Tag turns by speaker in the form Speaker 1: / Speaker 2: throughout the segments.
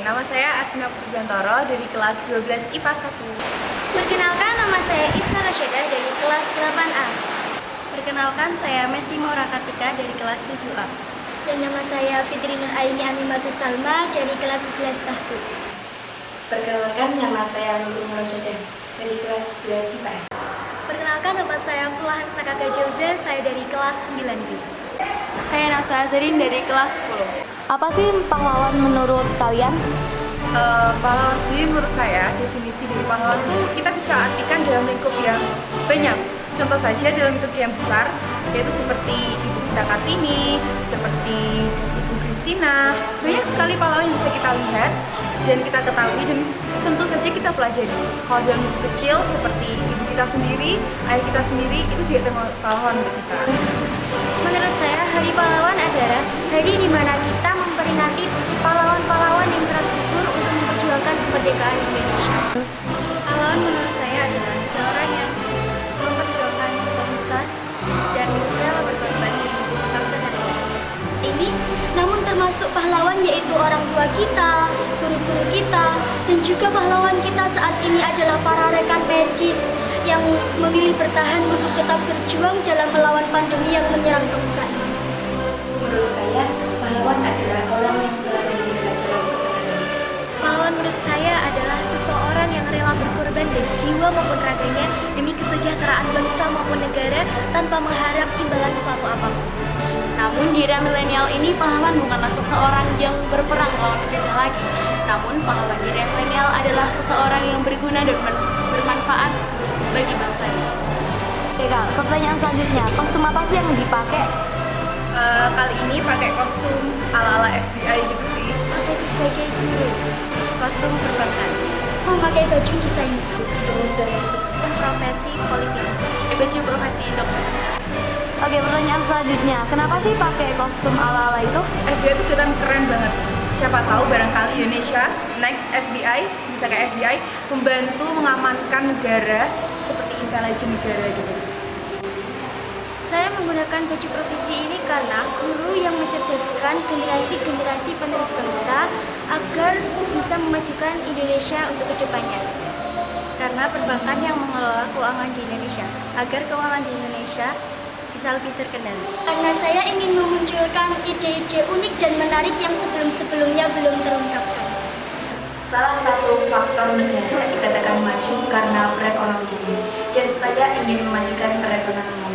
Speaker 1: Nama saya Arvina Putribantoro dari kelas 12 IPA 1.
Speaker 2: Perkenalkan, nama saya Ifna Rasyadah dari kelas 8A.
Speaker 3: Perkenalkan, saya Mesti Maura Kartika dari kelas 7A.
Speaker 2: Dan nama saya Fitri Nur Aini Amimatus Salma dari kelas 11 Tahfiz.
Speaker 4: Perkenalkan, nama saya Nurul Rasyadah dari kelas 11 IPS.
Speaker 3: Perkenalkan, nama saya Fulahan Sakaka Jauze, saya dari kelas 9B.
Speaker 1: Saya Nasa Azarin dari kelas 10.
Speaker 5: Apa sih pahlawan menurut kalian?
Speaker 1: Pahlawan sendiri menurut saya, definisi dari pahlawan itu kita bisa artikan dalam lingkup yang banyak. Contoh saja dalam lingkup yang besar, yaitu seperti Ibu kita Kartini, seperti Ibu Kristina. Banyak sekali pahlawan yang bisa kita lihat dan kita ketahui dan tentu saja kita pelajari. Kalau dalam lingkup kecil seperti ibu kita sendiri, ayah kita sendiri, itu juga termasuk pahlawan untuk kita.
Speaker 2: Menurut saya, Hari Pahlawan adalah hari di mana kita memperingati pahlawan-pahlawan yang telah gugur untuk memperjuangkan kemerdekaan Indonesia.
Speaker 3: Pahlawan menurut saya adalah seorang yang memperjuangkan bangsa dan rela berkorban demi bangsa dan negara
Speaker 2: Ini namun termasuk pahlawan yaitu orang tua kita, guru-guru kita, dan juga pahlawan kita saat ini adalah para rekan medis yang memilih bertahan untuk tetap berjuang dalam melawan pandemi yang menyerang bangsa ini.
Speaker 4: Menurut saya, pahlawan adalah orang yang selalu membela dalam kebenaran.
Speaker 3: Pahlawan menurut saya adalah seseorang yang rela berkorban dari jiwa maupun raganya demi kesejahteraan bangsa maupun negara tanpa mengharap imbalan suatu apapun.
Speaker 6: Namun di era milenial ini pahlawan bukanlah seseorang yang berperang melawan penjajah lagi. Namun pahlawan di era milenial adalah seseorang yang berguna dan bermanfaat bagi bangsanya.
Speaker 5: Oke Kak, pertanyaan selanjutnya, kostum apa sih yang dipakai?
Speaker 1: Kali ini pakai kostum ala-ala FBI gitu sih.
Speaker 2: Profesi sebagai guru,
Speaker 3: Kostum perbankan,
Speaker 2: memakai baju desain.
Speaker 3: profesi politikus, baju profesi dokter.
Speaker 5: Oke, pertanyaan selanjutnya, kenapa sih pakai kostum ala-ala itu?
Speaker 1: FBI itu kelihatan keren banget. Siapa tahu barangkali Indonesia next FBI bisa kayak FBI membantu mengamankan negara seperti intelijen negara gitu.
Speaker 2: Saya menggunakan baju profesi ini karena guru yang mencerdaskan generasi-generasi penerus bangsa agar bisa memajukan Indonesia untuk kedepannya.
Speaker 3: Karena perbankan yang mengelola keuangan di Indonesia, agar keuangan di Indonesia bisa lebih terkendali.
Speaker 2: Karena saya ingin memunculkan ide-ide unik dan menarik yang sebelum-sebelumnya belum terungkapkan.
Speaker 4: Salah satu faktor negara dikatakan maju karena perekonomian, dan saya ingin memajukan perekonomian.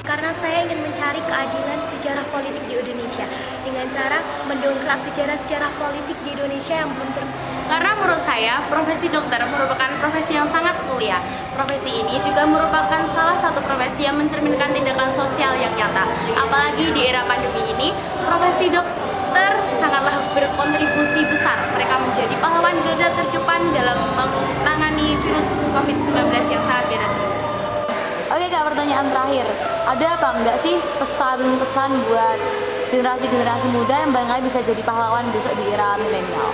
Speaker 3: Karena saya ingin mencari keadilan sejarah politik di Indonesia dengan cara mendongkrak sejarah-sejarah politik di Indonesia yang belum
Speaker 6: Karena menurut saya, profesi dokter merupakan profesi yang sangat mulia. Profesi ini juga merupakan salah satu profesi yang mencerminkan tindakan sosial yang nyata. Apalagi di era pandemi ini, profesi dokter sangatlah berkontribusi besar. Mereka menjadi pahlawan garda terdepan dalam menangani virus COVID-19 yang sangat ganas ini.
Speaker 5: Oke Kak, pertanyaan terakhir, ada apa enggak sih pesan-pesan buat generasi-generasi muda yang barangkali bisa jadi pahlawan besok di era milenial?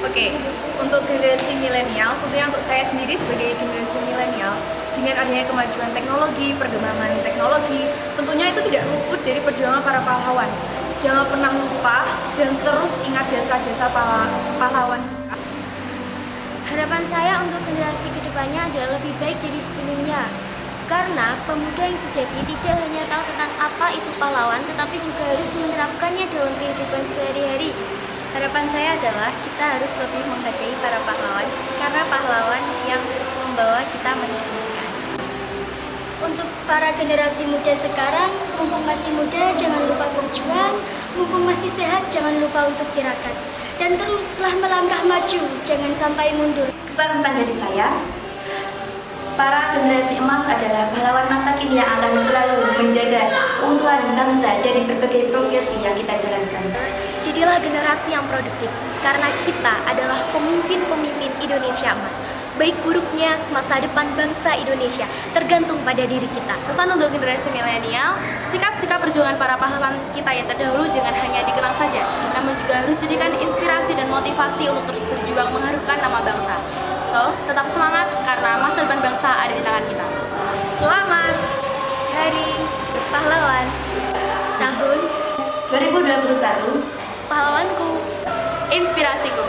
Speaker 1: Oke, untuk generasi milenial, tentunya untuk saya sendiri sebagai generasi milenial, dengan adanya kemajuan teknologi, perkembangan teknologi, tentunya itu tidak luput dari perjuangan para pahlawan. Jangan pernah lupa dan terus ingat jasa-jasa pahlawan.
Speaker 2: Harapan saya untuk generasi kedepannya adalah lebih baik dari sebelumnya. Karena pemuda yang sejati tidak hanya tahu tentang apa itu pahlawan, tetapi juga harus menerapkannya dalam kehidupan sehari-hari.
Speaker 3: Harapan saya adalah kita harus lebih menghargai para pahlawan karena pahlawan yang membawa kita menuju kemerdekaan.
Speaker 2: Untuk para generasi muda sekarang, mumpung masih muda jangan lupa berjuang, mumpung masih sehat jangan lupa untuk tirakat. Dan teruslah melangkah maju, jangan sampai mundur.
Speaker 4: Pesan-pesan dari saya, para generasi emas adalah pahlawan masa kini yang akan selalu menjaga keutuhan bangsa dari berbagai profesi yang kita jalankan.
Speaker 3: Jadilah generasi yang produktif, karena kita adalah pemimpin-pemimpin Indonesia emas. Baik buruknya masa depan bangsa Indonesia tergantung pada diri kita.
Speaker 6: Pesan untuk generasi milenial, sikap-sikap perjuangan para pahlawan kita yang terdahulu jangan hanya dikenang saja, namun juga harus jadikan inspirasi dan motivasi untuk terus berjuang mengharumkan nama bangsa. So, tetap semangat karena masa depan bangsa ada di tangan kita.
Speaker 1: Selamat
Speaker 3: Hari Pahlawan
Speaker 2: Tahun
Speaker 4: 2021,
Speaker 3: pahlawanku,
Speaker 6: Inspirasiku.